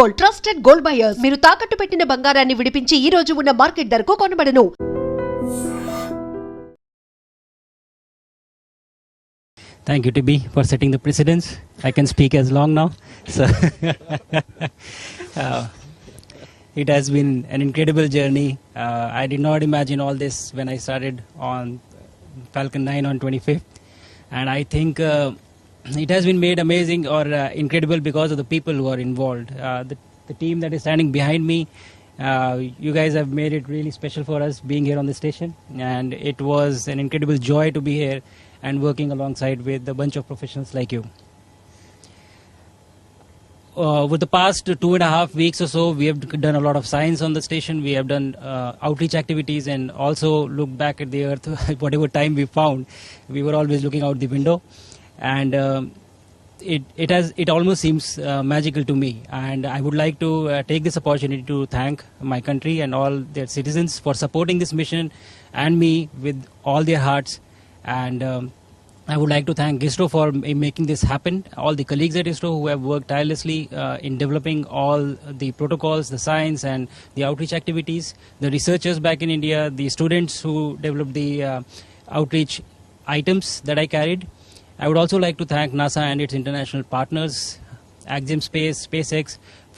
Gold, trusted gold buyers. మీరు తాకట్టు పెట్టిన బంగారాన్ని విడిపించి ఈ రోజు ఉన్న మార్కెట్ ధరకు కొనబడను. Thank you, TB, for setting the precedence. I can speak as long now. So, it has been an incredible journey. I did not imagine all this when I started on Falcon 9 on 25th. And I think it has been made amazing or incredible because of the people who are involved. The team that is standing behind me, you guys have made it really special for us being here on the station. And it was an incredible joy to be here and working alongside with a bunch of professionals like you. Over the past 2.5 weeks or so, we have done a lot of science on the station. We have done outreach activities and also looked back at the earth. Whatever time we found, we were always looking out the window. And it almost seems magical to me. And I would like to take this opportunity to thank my country and all their citizens for supporting this mission and me with all their hearts. And I would like to thank ISRO for making this happen. All the colleagues at ISRO who have worked tirelessly in developing all the protocols, the science and the outreach activities. The researchers back in India, the students who developed the outreach items that I carried. I would also like to thank NASA and its international partners, Axiom Space, SpaceX,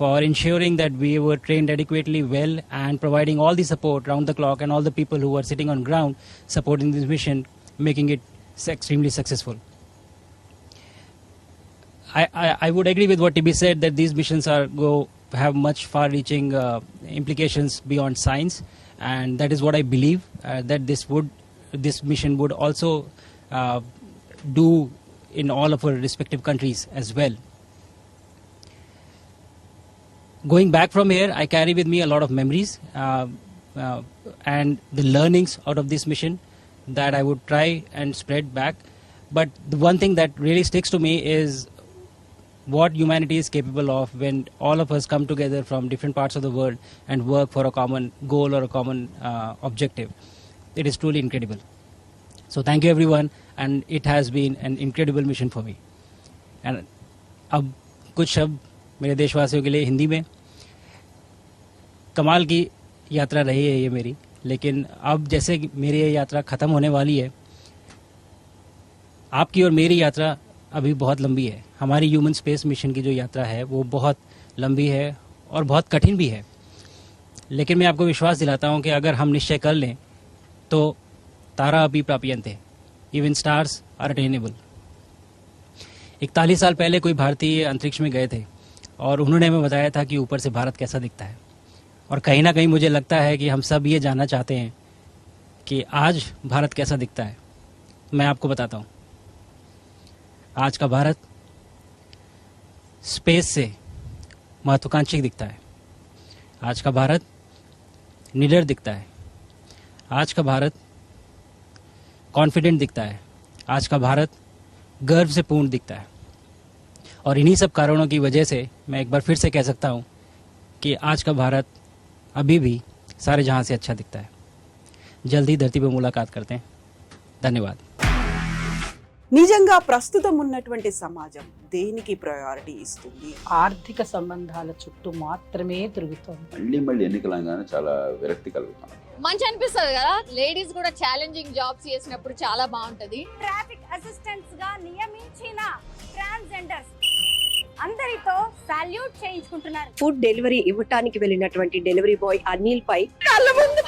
for ensuring that we were trained adequately well and providing all the support round the clock, and all the people who were sitting on ground supporting this mission, making it extremely successful. I would agree with what TB said, that these missions have much far-reaching implications beyond science, and that is what I believe that this mission would also do in all of our respective countries as well. Going back from here, I carry with me a lot of memories and the learnings out of this mission that I would try and spread back. But the one thing that really sticks to me is what humanity is capable of when all of us come together from different parts of the world and work for a common goal or a common objective. It is truly incredible. So thank you everyone, and it has been an incredible mission for me. And अब कुछ शब्द मेरे देशवासियों के लिए हिंदी में. कमाल की यात्रा रही है ये मेरी, लेकिन अब जैसे मेरी ये यात्रा ख़त्म होने वाली है, आपकी और मेरी यात्रा अभी बहुत लंबी है. हमारी ह्यूमन स्पेस मिशन की जो यात्रा है वो बहुत लंबी है और बहुत कठिन भी है. लेकिन मैं आपको विश्वास दिलाता हूँ कि अगर हम निश्चय कर लें तो तारा अपि प्राप्यन्ते, इवन स्टार्स आर अटेनेबल. 41 साल पहले कोई भारतीय अंतरिक्ष में गए थे और उन्होंने हमें बताया था कि ऊपर से भारत कैसा दिखता है. और कहीं ना कहीं मुझे लगता है कि हम सब ये जानना चाहते हैं कि आज भारत कैसा दिखता है. मैं आपको बताता हूँ. आज का भारत स्पेस से महत्वाकांक्षी दिखता है. आज का भारत निडर दिखता है. आज का भारत कॉन्फिडेंट दिखता है. आज का भारत गर्व से पूर्ण दिखता है. और इन्हीं सब कारणों की वजह से मैं एक बार फिर से कह सकता हूँ कि आज का भारत अभी भी सारे जहां से अच्छा दिखता है. जल्दी धरती पर मुलाकात करते हैं. धन्यवाद. నిజంగా ప్రస్తుతం ఉన్నటువంటి సమాజం దేనికి ప్రయారిటీ ఇస్తుంది? ఆర్థిక సంబంధాల చుట్టూ మాత్రమే తిరుగుతోంది. మళ్ళీ ఎన్నికలంగానే చాలా విరక్తి కలుగుతాం. మంచి అనిపిస్తుంది కదా, లేడీస్ కూడా ఛాలెంజింగ్ జాబ్స్ చేసినప్పుడు చాలా బాగుంటది. ట్రాఫిక్ అసిస్టెంట్స్ గా నియమించిన ట్రాన్స్జెండర్స్ అందరితో సాల్యూట్ చేయించుకుంటున్నారు. ఫుడ్ డెలివరీ ఇవ్వటానికి వెళ్ళినటువంటి డెలివరీ బాయ్ అనిల్ పై కళ్ళ ముందు